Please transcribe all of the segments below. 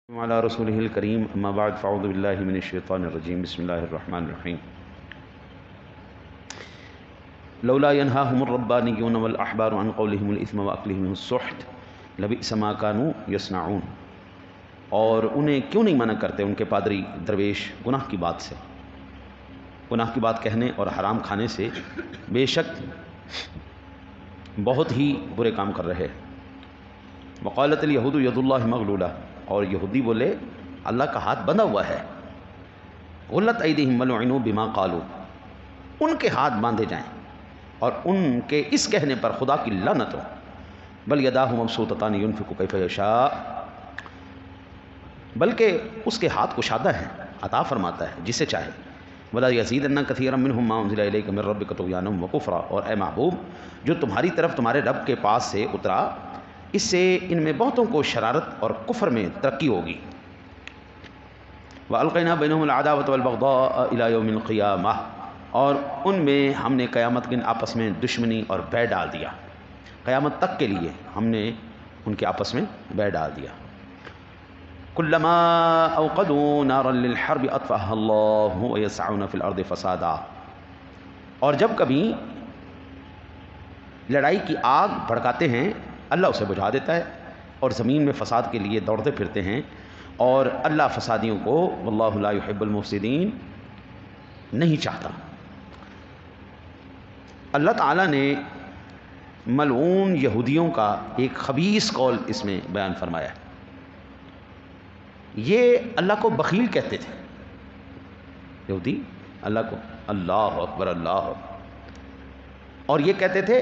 وعلى رسوله الكريم اما بعد فاعوذ بالله من الشيطان الرجيم بسم الله الرحمن الرحيم لولا ينهاهم الربانيون والاحبار عن قولهم الاثم واكلهم السحت لبئس ما كانوا يصنعون. اور انہیں کیوں نہیں منع کرتے ان کے پادری درویش گناہ کی بات سے، گناہ کی بات کہنے اور حرام کھانے سے؟ بے شک بہت ہی برے کام کر رہے. وقالت الیہود ید اللہ مغلولہ، اور یہودی بولے اللہ کا ہاتھ بندھا ہوا ہے. غلت ایدیہم ولعنوا بما قالوا، ان کے ہاتھ باندھے جائیں اور ان کے اس کہنے پر خدا کی لعنت ہو. بل یداہ مبسوطتان ینفق کیف یشاء، بلکہ اس کے ہاتھ کشادہ ہیں، عطا فرماتا ہے جسے چاہے. ولا یزیدن کثیرا منہم ما انزل الیک من ربک طغیانا وکفرا، اور اے محبوب جو تمہاری طرف تمہارے رب کے پاس سے اترا، اس سے ان میں بہتوں کو شرارت اور کفر میں ترقی ہوگی. وَأَلْقَيْنَا بَيْنَهُمُ الْعَدَاوَةَ وَالْبَغْضَاءَ إِلَى يَوْمِ الْقِيَامَةِ، اور ان میں ہم نے قیامت کے آپس میں دشمنی اور بے ڈال دیا. قیامت تک کے لیے ہم نے ان کے آپس میں بے ڈال دیا. كُلَّمَا أَوْقَدُوا نَارًا لِلْحَرْبِ أَطْفَأَهَا اللَّهُ وَيَسْعَوْنَ فِي الْأَرْضِ فَسَادًا، اور جب کبھی لڑائی کی آگ بھڑکاتے ہیں اللہ اسے بجھا دیتا ہے، اور زمین میں فساد کے لیے دوڑتے پھرتے ہیں، اور اللہ فسادیوں کو واللہ لا يحب المفسدین نہیں چاہتا. اللہ تعالیٰ نے ملعون یہودیوں کا ایک خبیث قول اس میں بیان فرمایا ہے. یہ اللہ کو بخیل کہتے تھے یہودی، اللہ کو اللہ اکبر اللہ اکبر، اور یہ کہتے تھے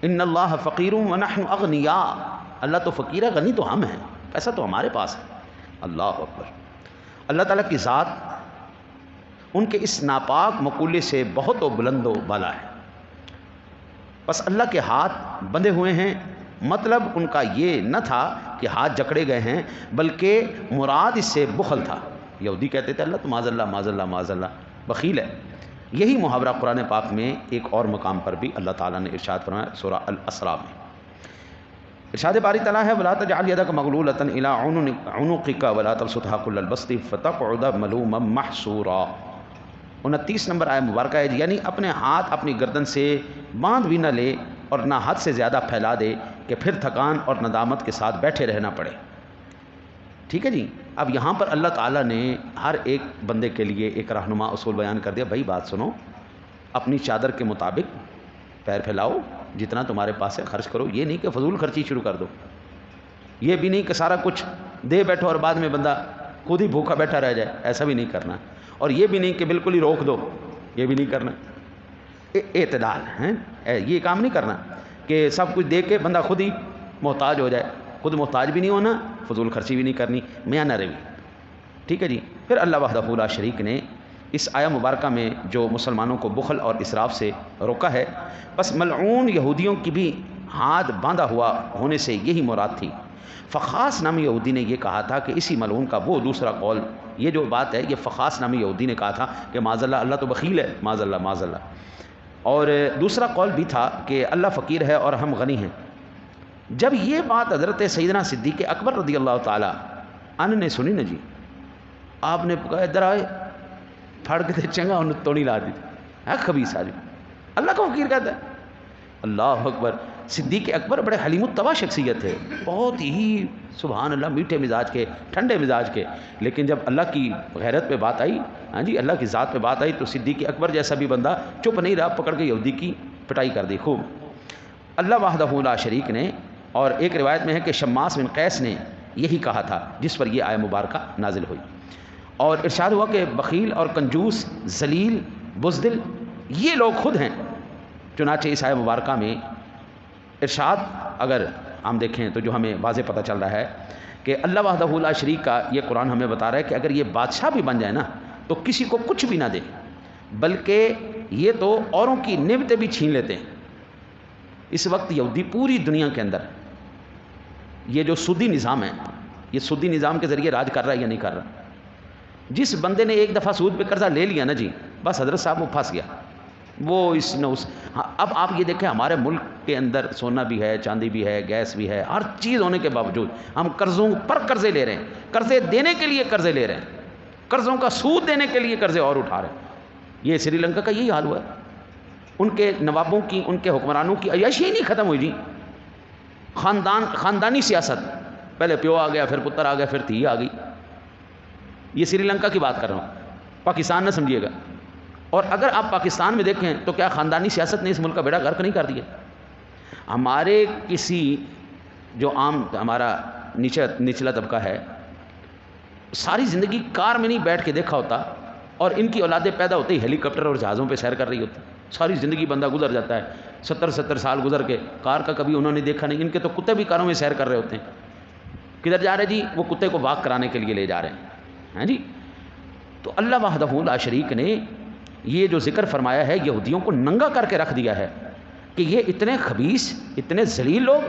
ان اللہ فقیر ونحن اغنیاء، اللہ تو فقیر ہے، غنی تو ہم ہیں، پیسہ تو ہمارے پاس ہے. اللہ اکبر. اللہ تعالیٰ کی ذات ان کے اس ناپاک مقولے سے بہت و بلند و بالا ہے. بس اللہ کے ہاتھ بندھے ہوئے ہیں، مطلب ان کا یہ نہ تھا کہ ہاتھ جکڑے گئے ہیں، بلکہ مراد اس سے بخل تھا. یہودی کہتے تھے اللہ تو معاذ اللہ معاذ اللہ معاذ اللہ بخیل ہے. یہی محاورہ قرآن پاک میں ایک اور مقام پر بھی اللہ تعالیٰ نے ارشاد فرمایا سورہ الاسراء میں. ارشاد باری تعالیٰ ہے وَلَا تَجْعَلْ يَدَكَ مَغْلُولَةً إِلَىٰ عُنُقِكَ وَلَا تَبْسُطْهَا كُلَّ الْبَسْطِ فَتَقْعُدَ مَلُومًا مَحْسُورًا. 29 نمبر آیت مبارکہ ہے، یعنی اپنے ہاتھ اپنی گردن سے باندھ بھی نہ لے اور نہ حد سے زیادہ پھیلا دے کہ پھر تھکان اور ندامت کے ساتھ بیٹھے رہنا پڑے. ٹھیک ہے جی. اب یہاں پر اللہ تعالیٰ نے ہر ایک بندے کے لیے ایک رہنما اصول بیان کر دیا. بھائی بات سنو، اپنی چادر کے مطابق پیر پھیلاؤ، جتنا تمہارے پاس ہے خرچ کرو. یہ نہیں کہ فضول خرچی شروع کر دو، یہ بھی نہیں کہ سارا کچھ دے بیٹھو اور بعد میں بندہ خود ہی بھوکا بیٹھا رہ جائے، ایسا بھی نہیں کرنا. اور یہ بھی نہیں کہ بالکل ہی روک دو، یہ بھی نہیں کرنا. اعتدال ہے، یہ کام نہیں کرنا کہ سب کچھ دے کے بندہ خود ہی محتاج ہو جائے. خود محتاج بھی نہیں ہونا، فضول خرچی بھی نہیں کرنی، میانہ روی. ٹھیک ہے جی. پھر اللہ وحدہ لا شریک نے اس آیا مبارکہ میں جو مسلمانوں کو بخل اور اسراف سے روکا ہے، بس ملعون یہودیوں کی بھی ہاتھ باندھا ہوا ہونے سے یہی مراد تھی. فخاص نامی یہودی نے یہ کہا تھا کہ اسی ملعون کا وہ دوسرا قول، یہ جو بات ہے یہ فخاص نامی یہودی نے کہا تھا کہ معاذ اللہ اللہ تو بخیل ہے، معاذ اللہ معاذ اللہ. اور دوسرا قول بھی تھا کہ اللہ فقیر ہے اور ہم غنی ہیں. جب یہ بات حضرت سیدنا صدیق اکبر رضی اللہ تعالیٰ عنہ نے سنی نا جی، آپ نے کہا ادھر آئے، پھڑ کے دے چنگا انہوں توڑی لا دی ہے خبیث آدمی، اللہ کا فقیر کہتا ہے. اللہ اکبر. صدیق اکبر بڑے حلیم الطبع شخصیت ہے، بہت ہی سبحان اللہ میٹھے مزاج کے، ٹھنڈے مزاج کے. لیکن جب اللہ کی غیرت پہ بات آئی، ہاں جی اللہ کی ذات پہ بات آئی، تو صدیق اکبر جیسا بھی بندہ چپ نہیں رہا، پکڑ کے یہودی کی پٹائی کر دی خوب. اللہ وحدہ لا شریک نے، اور ایک روایت میں ہے کہ شماس بن قیس نے یہی کہا تھا جس پر یہ آیہ مبارکہ نازل ہوئی. اور ارشاد ہوا کہ بخیل اور کنجوس، ذلیل، بزدل یہ لوگ خود ہیں. چنانچہ اس آیہ مبارکہ میں ارشاد اگر ہم دیکھیں تو جو ہمیں واضح پتہ چل رہا ہے کہ اللہ وحدہ لا شریک کا یہ قرآن ہمیں بتا رہا ہے کہ اگر یہ بادشاہ بھی بن جائے نا تو کسی کو کچھ بھی نہ دے، بلکہ یہ تو اوروں کی نعمتیں بھی چھین لیتے ہیں. اس وقت یہودی پوری دنیا کے اندر یہ جو سودی نظام ہے، یہ سودی نظام کے ذریعے راج کر رہا ہے یا نہیں کر رہا. جس بندے نے ایک دفعہ سود پہ قرضہ لے لیا نا جی، بس حضرت صاحب وہ پھنس گیا. وہ اس نہ اس. ہاں اب آپ یہ دیکھیں ہمارے ملک کے اندر سونا بھی ہے، چاندی بھی ہے، گیس بھی ہے، ہر چیز ہونے کے باوجود ہم قرضوں پر قرضے لے رہے ہیں. قرضے دینے کے لیے قرضے لے رہے ہیں، قرضوں کا سود دینے کے لیے قرضے اور اٹھا رہے ہیں۔ یہ سری لنکا کا یہی حال ہوا ہے، ان کے نوابوں کی، ان کے حکمرانوں کی عیاشی ہی نہیں ختم ہوئی جی۔ خاندانی سیاست، پہلے پیو آ گیا، پھر پتر آ گیا، پھر تھی آ گئی۔ یہ سری لنکا کی بات کر رہا ہوں، پاکستان نہ سمجھیے گا۔ اور اگر آپ پاکستان میں دیکھیں تو کیا خاندانی سیاست نے اس ملک کا بیڑا غرق نہیں کر دیا؟ ہمارے کسی جو عام ہمارا نچلا طبقہ ہے، ساری زندگی کار میں نہیں بیٹھ کے دیکھا ہوتا، اور ان کی اولادیں پیدا ہوتے ہی ہیلی کاپٹر اور جہازوں پہ سیر کر رہی ہوتی۔ ساری زندگی بندہ گزر جاتا ہے، 70 سال گزر کے، کار کا کبھی انہوں نے دیکھا نہیں۔ ان کے تو کتے بھی کاروں میں سیر کر رہے ہوتے ہیں۔ کدھر جا رہے جی؟ وہ کتے کو واک کرانے کے لیے لے جا رہے ہیں، ہاں جی۔ تو اللہ وحدہ لا شریک نے یہ جو ذکر فرمایا ہے، یہودیوں کو ننگا کر کے رکھ دیا ہے کہ یہ اتنے خبیث، اتنے ذلیل لوگ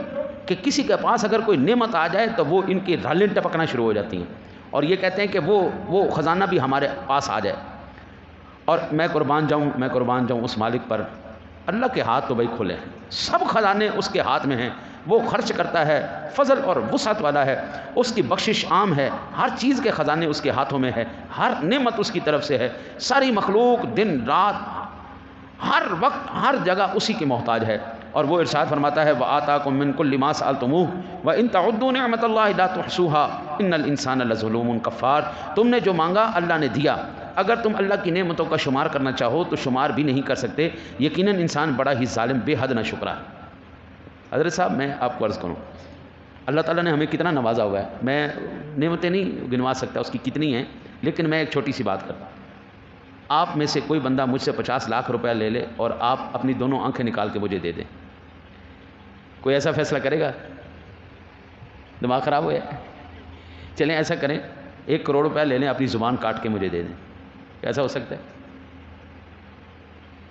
کہ کسی کے پاس اگر کوئی نعمت آ جائے تو وہ ان کی رالیں ٹپکنا شروع ہو جاتی ہیں، اور یہ کہتے ہیں کہ وہ خزانہ بھی ہمارے پاس آ جائے۔ اور میں قربان جاؤں اس مالک پر، اللہ کے ہاتھ تو بھائی کھلے ہیں، سب خزانے اس کے ہاتھ میں ہیں، وہ خرچ کرتا ہے، فضل اور وسعت والا ہے، اس کی بخشش عام ہے، ہر چیز کے خزانے اس کے ہاتھوں میں ہے، ہر نعمت اس کی طرف سے ہے، ساری مخلوق دن رات ہر وقت ہر جگہ اسی کی محتاج ہے۔ اور وہ ارشاد فرماتا ہے وَآتَاكُم مِّن كُلِّ مَا سَأَلْتُمُوهُ وَإِن تَعُدُّوا نِعْمَةَ اللَّهِ لَا تُحْصُوهَا إِنَّ الْإِنسَانَ لَظُلُومٌ كَفَّارٌ۔ تم نے جو مانگا اللہ نے دیا، اگر تم اللہ کی نعمتوں کا شمار کرنا چاہو تو شمار بھی نہیں کر سکتے، یقیناً انسان بڑا ہی ظالم بے حد نہ شکرا ہے۔ حضرت صاحب میں آپ کو عرض کروں، اللہ تعالیٰ نے ہمیں کتنا نوازا ہوا ہے، میں نعمتیں نہیں گنوا سکتا اس کی کتنی ہیں، لیکن میں ایک چھوٹی سی بات کرتا ہوں۔ آپ میں سے کوئی بندہ مجھ سے 50 لاکھ روپے لے لے اور آپ اپنی دونوں آنکھیں نکال کے مجھے دے دیں، کوئی ایسا فیصلہ کرے گا؟ دماغ خراب ہوا ہے؟ چلیں ایسا کریں، 1 کروڑ روپے لے لیں، اپنی زبان کاٹ کے مجھے دے دیں، ایسا ہو سکتا ہے؟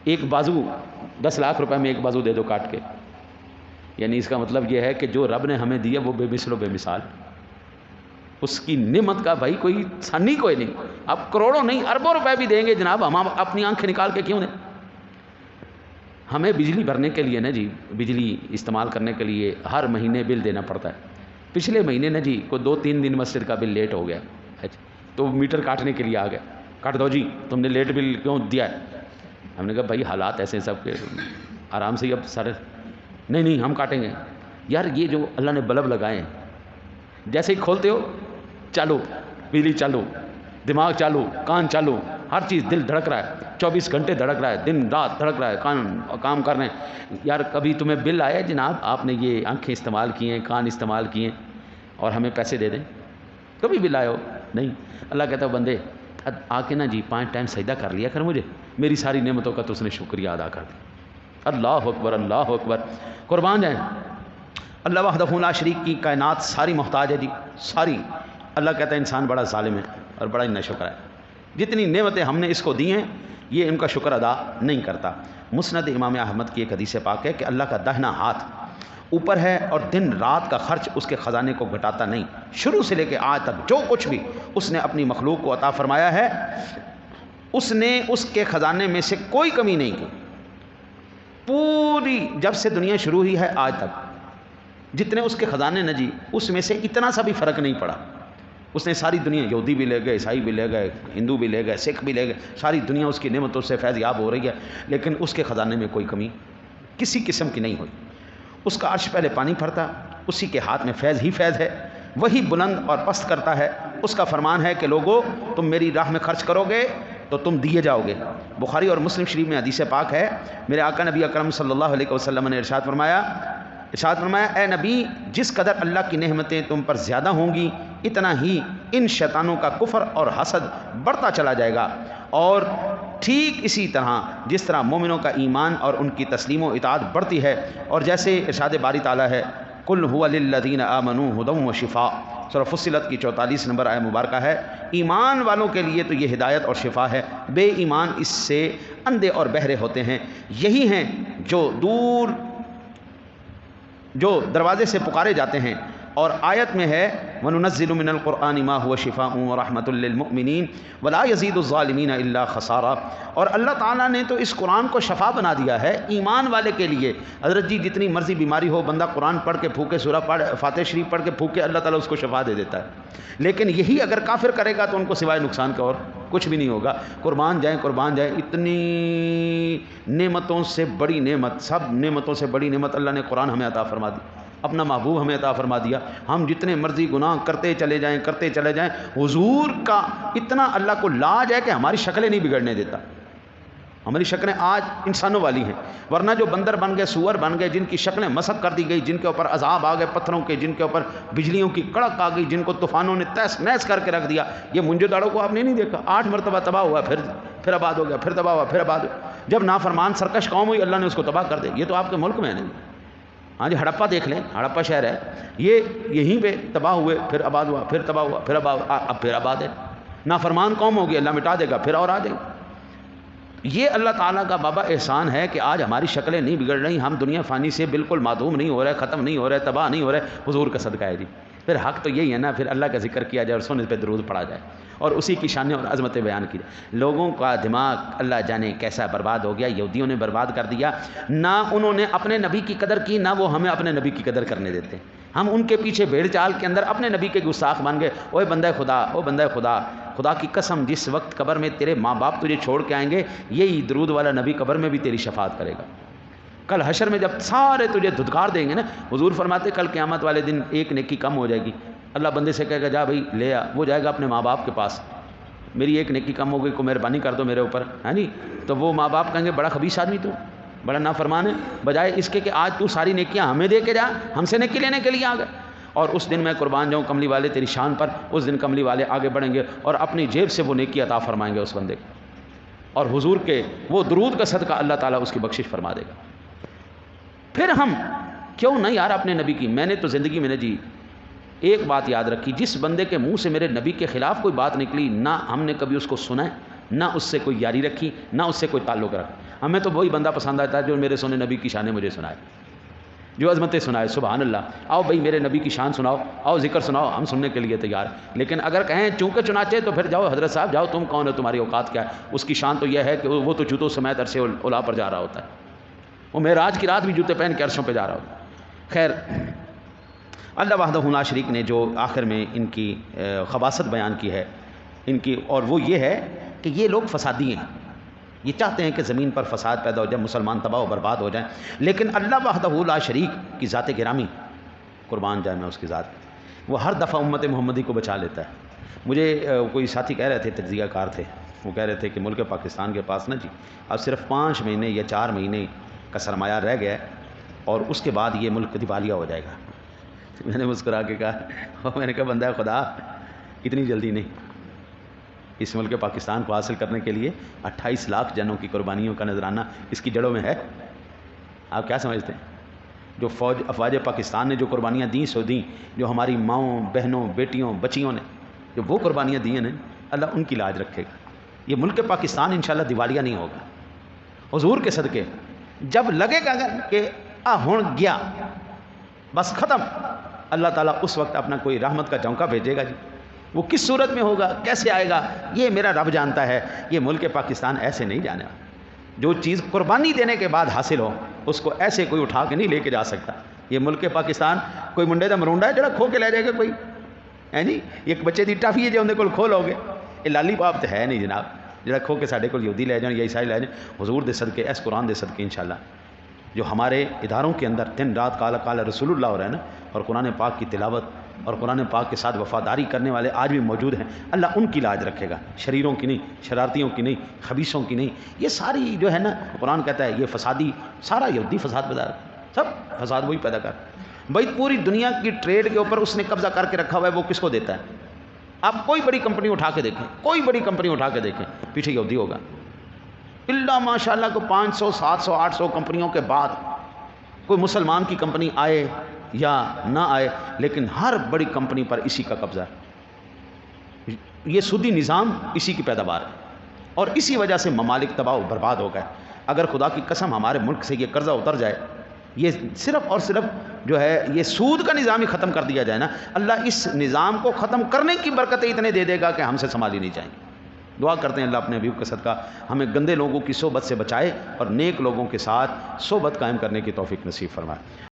ایک بازو 10 لاکھ روپے میں ایک بازو دے دو کاٹ کے، یعنی اس کا مطلب یہ ہے کہ جو رب نے ہمیں دیا وہ بے مثل و بے مثال، اس کی نعمت کا بھائی کوئی ثانی کوئی نہیں۔ آپ کروڑوں نہیں اربوں روپے بھی دیں گے جناب، ہم اپنی آنکھیں نکال کے کیوں دیں؟ ہمیں بجلی بھرنے کے لیے نا جی، بجلی استعمال کرنے کے لیے ہر مہینے بل دینا پڑتا ہے۔ پچھلے مہینے نا جی کوئی 2-3 دن مسجد کا بل لیٹ ہو گیا، تو میٹر کاٹنے کے لیے آ گیا، کاٹ دو جی، تم نے لیٹ بل کیوں دیا ہے؟ ہم نے کہا بھائی حالات ایسے ہیں سب کے، آرام سے ہی اب سارے، نہیں ہم کاٹیں گے۔ یار یہ جو اللہ نے بلب لگائے ہیں، جیسے ہی کھولتے ہو چالو، بجلی چالو، دماغ چالو، کان چالو، ہر چیز، دل دھڑک رہا ہے، 24 گھنٹے دھڑک رہا ہے، دن رات دھڑک رہا ہے، کام کر رہے ہیں۔ یار کبھی تمہیں بل آیا جناب آپ نے یہ آنکھیں استعمال کی ہیں، کان استعمال کیے اور ہمیں پیسے دے دیں؟ کبھی بل آئے ہو؟ نہیں۔ اللہ کہتا ہے بندے آ کے نا جی 5 ٹائم سجدہ کر لیا کر مجھے، میری ساری نعمتوں کا تو اس نے شکریہ ادا کر دیا۔ اللہ اکبر، اللہ اکبر، قربان جائیں۔ اللہ وحدہ لا شریک کی کائنات ساری محتاج ہے جی، ساری۔ اللہ کہتا ہے انسان بڑا ظالم ہے اور بڑا ناشکر ہے، جتنی نعمتیں ہم نے اس کو دی ہیں یہ ان کا شکر ادا نہیں کرتا۔ مسند امام احمد کی ایک حدیث پاک ہے کہ اللہ کا داہنا ہاتھ اوپر ہے اور دن رات کا خرچ اس کے خزانے کو گھٹاتا نہیں، شروع سے لے کے آج تک جو کچھ بھی اس نے اپنی مخلوق کو عطا فرمایا ہے اس نے اس کے خزانے میں سے کوئی کمی نہیں کی، پوری جب سے دنیا شروع ہوئی ہے آج تک جتنے اس کے خزانے نہ جی اس میں سے اتنا سا بھی فرق نہیں پڑا۔ اس نے ساری دنیا، یہودی بھی لے گئے، عیسائی بھی لے گئے، ہندو بھی لے گئے، سکھ بھی لے گئے، ساری دنیا اس کی نعمتوں سے فیض یاب ہو رہی ہے، لیکن اس کے خزانے میں کوئی کمی کسی قسم کی نہیں ہوئی۔ اس کا عرش پہلے پانی بھرتا، اسی کے ہاتھ میں فیض ہی فیض ہے، وہی بلند اور پست کرتا ہے۔ اس کا فرمان ہے کہ لوگو تم میری راہ میں خرچ کرو گے تو تم دیے جاؤ گے۔ بخاری اور مسلم شریف میں حدیث پاک ہے، میرے آقا نبی اکرم صلی اللہ علیہ وسلم نے ارشاد فرمایا اے نبی، جس قدر اللہ کی نعمتیں تم پر زیادہ ہوں گی اتنا ہی ان شیطانوں کا کفر اور حسد بڑھتا چلا جائے گا، اور ٹھیک اسی طرح جس طرح مومنوں کا ایمان اور ان کی تسلیم و اطاعت بڑھتی ہے، اور جیسے ارشاد باری تعالیٰ ہے قل هو للذین آمنوا ھدی و شفاء، سورہ فصلت کی 44 نمبر آیہ مبارکہ ہے، ایمان والوں کے لیے تو یہ ہدایت اور شفا ہے، بے ایمان اس سے اندھے اور بہرے ہوتے ہیں۔ یہی ہیں جو دروازے سے پکارے جاتے ہیں اور آیت میں ہے وَنُنَزِّلُ مِنَ الْقُرْآنِ مَا هُوَ شِفَاءٌ وَرَحْمَةٌ لِّلْمُؤْمِنِينَ وَلَا يَزِيدُ الظَّالِمِينَ إِلَّا خَسَارًا۔ اور اللہ تعالیٰ نے تو اس قرآن کو شفا بنا دیا ہے ایمان والے کے لیے۔ حضرت جی جتنی مرضی بیماری ہو، بندہ قرآن پڑھ کے پھونکے، سورہ پڑھ، فاتحہ شریف پڑھ کے پھونکے، اللہ تعالیٰ اس کو شفا دے دیتا ہے۔ لیکن یہی اگر کافر کرے گا تو ان کو سوائے نقصان کا اور کچھ بھی نہیں ہوگا۔ قربان جائیں قربان جائیں، اتنی نعمتوں سے بڑی نعمت، سب نعمتوں سے بڑی نعمت اللہ نے قرآن ہمیں عطا فرما دی، اپنا محبوب ہمیں عطا فرما دیا۔ ہم جتنے مرضی گناہ کرتے چلے جائیں، حضور کا اتنا اللہ کو لاج ہے کہ ہماری شکلیں نہیں بگڑنے دیتا۔ ہماری شکلیں آج انسانوں والی ہیں، ورنہ جو بندر بن گئے، سور بن گئے، جن کی شکلیں مسخ کر دی گئی، جن کے اوپر عذاب آ گئے پتھروں کے، جن کے اوپر بجلیوں کی کڑک آ گئی، جن کو طوفانوں نے تہس نہس کر کے رکھ دیا۔ یہ منجو داڑوں کو آپ نے نہیں دیکھا، 8 مرتبہ تباہ ہوا، پھر آباد ہو گیا، پھر تباہ ہوا، پھر آباد ہوا۔ جب نافرمان سرکش قوم ہوئی، اللہ نے اس کو تباہ کر دیا۔ یہ تو آپ کے ملک میں ہے نہیں۔ ہاں جی، ہڑپا دیکھ لیں، ہڑپا شہر ہے، یہ یہیں پہ تباہ ہوئے، پھر آباد ہوا، پھر تباہ ہوا، پھر آباد، اب پھر آباد ہے۔ نافرمان قوم ہوگی، اللہ مٹا دے گا، پھر اور آ جائیں گے۔ یہ اللہ تعالیٰ کا بابا احسان ہے کہ آج ہماری شکلیں نہیں بگڑ رہی، ہم دنیا فانی سے بالکل معدوم نہیں ہو رہے، ختم نہیں ہو رہے، تباہ نہیں ہو رہے، حضور کا صدقہ ہے جی۔ پھر حق تو یہی ہے نا، پھر اللہ کا ذکر کیا جائے اور سونے پہ درود پڑھا جائے اور اسی کی شانیں اور عظمتیں بیان کی جائے۔ لوگوں کا دماغ اللہ جانے کیسا برباد ہو گیا، یہودیوں نے برباد کر دیا۔ نہ انہوں نے اپنے نبی کی قدر کی، نہ وہ ہمیں اپنے نبی کی قدر کرنے دیتے۔ ہم ان کے پیچھے بھیڑ چال کے اندر اپنے نبی کے گستاخ بن گئے۔ اوے بندہ خدا، او بندہ خدا، خدا کی قسم جس وقت قبر میں تیرے ماں باپ تجھے چھوڑ کے آئیں گے، یہی درود والا نبی قبر میں بھی تیری شفاعت کرے گا۔ کل حشر میں جب سارے تجھے دھتکار دیں گے نا، حضور فرماتے کل قیامت والے دن ایک نیکی کم ہو جائے گی، اللہ بندے سے کہے گا جا بھائی لے آ، وہ جائے گا اپنے ماں باپ کے پاس، میری ایک نیکی کم ہو گئی، کو مہربانی کر دو میرے اوپر، ہاں جی۔ تو وہ ماں باپ کہیں گے بڑا خبیث آدمی تو، بڑا نافرمان ہے، بجائے اس کے کہ آج تو ساری نیکیاں ہمیں دے کے جا، ہم سے نیکی لینے کے لیے آ گئے۔ اور اس دن میں قربان جاؤں کملی والے تیری شان پر، اس دن کملی والے آگے بڑھیں گے اور اپنی جیب سے وہ نیکی عطا فرمائیں گے اس بندے کو، اور حضور کے وہ درود کا صدقہ اللہ تعالیٰ اس کی بخشش فرما دے گا۔ پھر ہم کیوں نہ یار اپنے نبی کی، میں نے تو زندگی میں نے جی ایک بات یاد رکھی، جس بندے کے منہ سے میرے نبی کے خلاف کوئی بات نکلی، نہ ہم نے کبھی اس کو سنا ہے، نہ اس سے کوئی یاری رکھی، نہ اس سے کوئی تعلق رکھا۔ ہمیں تو وہی بندہ پسند آتا ہے جو میرے سونے نبی کی شانیں مجھے سنائے، جو عظمتیں سنائے۔ سبحان اللہ، آؤ بھائی میرے نبی کی شان سناؤ، آؤ ذکر سناؤ، ہم سننے کے لیے تیار۔ لیکن اگر کہیں چونکہ چنانچہ، تو پھر جاؤ حضرت صاحب جاؤ، تم کون ہو، تمہاری اوقات کیا ہے؟ اس کی شان تو یہ ہے کہ وہ تو جوتوں سمیت عرش اولا پر جا رہا ہوتا ہے، وہ معراج کی رات بھی جوتے پہن کے عرشوں پہ جا رہا ہوتا ہے۔ خیر، اللہ وحدہ لا شریک نے جو آخر میں ان کی خباثت بیان کی ہے ان کی، اور وہ یہ ہے کہ یہ لوگ فسادی ہیں، یہ چاہتے ہیں کہ زمین پر فساد پیدا ہو جائے، مسلمان تباہ و برباد ہو جائیں۔ لیکن اللہ وحدہ لا شریک کی ذات گرامی، قربان جائے میں اس کی ذات، وہ ہر دفعہ امت محمدی کو بچا لیتا ہے۔ مجھے کوئی ساتھی کہہ رہے تھے، تجزیہ کار تھے، وہ کہہ رہے تھے کہ ملک پاکستان کے پاس نا جی اب صرف 5 مہینے یا 4 مہینے کا سرمایہ رہ گیا ہے اور اس کے بعد یہ ملک دیوالیہ ہو جائے گا۔ میں نے مسکرا کے کہا، میں نے کہا بندہ خدا اتنی جلدی نہیں، اس ملک پاکستان کو حاصل کرنے کے لیے 28 لاکھ جنوں کی قربانیوں کا نذرانہ اس کی جڑوں میں ہے۔ آپ کیا سمجھتے ہیں؟ جو افواج پاکستان نے جو قربانیاں دیں سو دیں، جو ہماری ماؤں بہنوں بیٹیوں بچیوں نے جو وہ قربانیاں دی ہیں، اللہ ان کی لاج رکھے گا۔ یہ ملک پاکستان انشاءاللہ دیوالیہ نہیں ہوگا حضور کے صدقے۔ جب لگے گا کہ ہون گیا بس ختم، اللہ تعالیٰ اس وقت اپنا کوئی رحمت کا جھونکا بھیجے گا جی۔ وہ کس صورت میں ہوگا، کیسے آئے گا، یہ میرا رب جانتا ہے۔ یہ ملک پاکستان ایسے نہیں جانا، جو چیز قربانی دینے کے بعد حاصل ہو اس کو ایسے کوئی اٹھا کے نہیں لے کے جا سکتا۔ یہ ملک پاکستان کوئی منڈے دا مرونڈا ہے جڑا کھو کے لے جائے گا کوئی، ہے جی؟ ایک بچے دی ٹافی ہے جو اندر کول کھو لو گے، یہ لالی پاپ تو ہے نہیں جناب جڑا کھو کے ساڈے کول یہودی لے جان یا عیسائی لے جان۔ حضور دے صدقے، اس قرآن دے صدقے انشاءاللہ جو ہمارے اداروں کے اندر دن رات کالا کالا رسول اللہ ہو رہا ہے نا، اور قرآن پاک کی تلاوت اور قرآن پاک کے ساتھ وفاداری کرنے والے آج بھی موجود ہیں، اللہ ان کی لاج رکھے گا، شریروں کی نہیں، شرارتیوں کی نہیں، خبیثوں کی نہیں۔ یہ ساری جو ہے نا، قرآن کہتا ہے یہ فسادی، سارا یہودی فساد پیدا کر، سب فساد وہی پیدا کر۔ بھائی پوری دنیا کی ٹریڈ کے اوپر اس نے قبضہ کر کے رکھا ہوا ہے، وہ کس کو دیتا ہے؟ آپ کوئی بڑی کمپنی اٹھا کے دیکھیں، کوئی بڑی کمپنی اٹھا کے دیکھیں، پیچھے یہودی ہوگا۔ اللہ ماشاء اللہ کو 500 700 800 کمپنیوں کے بعد کوئی مسلمان کی کمپنی آئے یا نہ آئے، لیکن ہر بڑی کمپنی پر اسی کا قبضہ ہے۔ یہ سودی نظام اسی کی پیداوار ہے اور اسی وجہ سے ممالک تباہ و برباد ہو گئے۔ اگر خدا کی قسم ہمارے ملک سے یہ قرضہ اتر جائے، یہ صرف اور صرف جو ہے یہ سود کا نظام ہی ختم کر دیا جائے نا، اللہ اس نظام کو ختم کرنے کی برکتیں اتنے دے دے گا کہ ہم سے سنبھالی نہیں جائیں گی۔ دعا کرتے ہیں اللہ اپنے حبیب کا صدقہ ہمیں گندے لوگوں کی صحبت سے بچائے اور نیک لوگوں کے ساتھ صحبت قائم کرنے کی توفیق نصیب فرمائے۔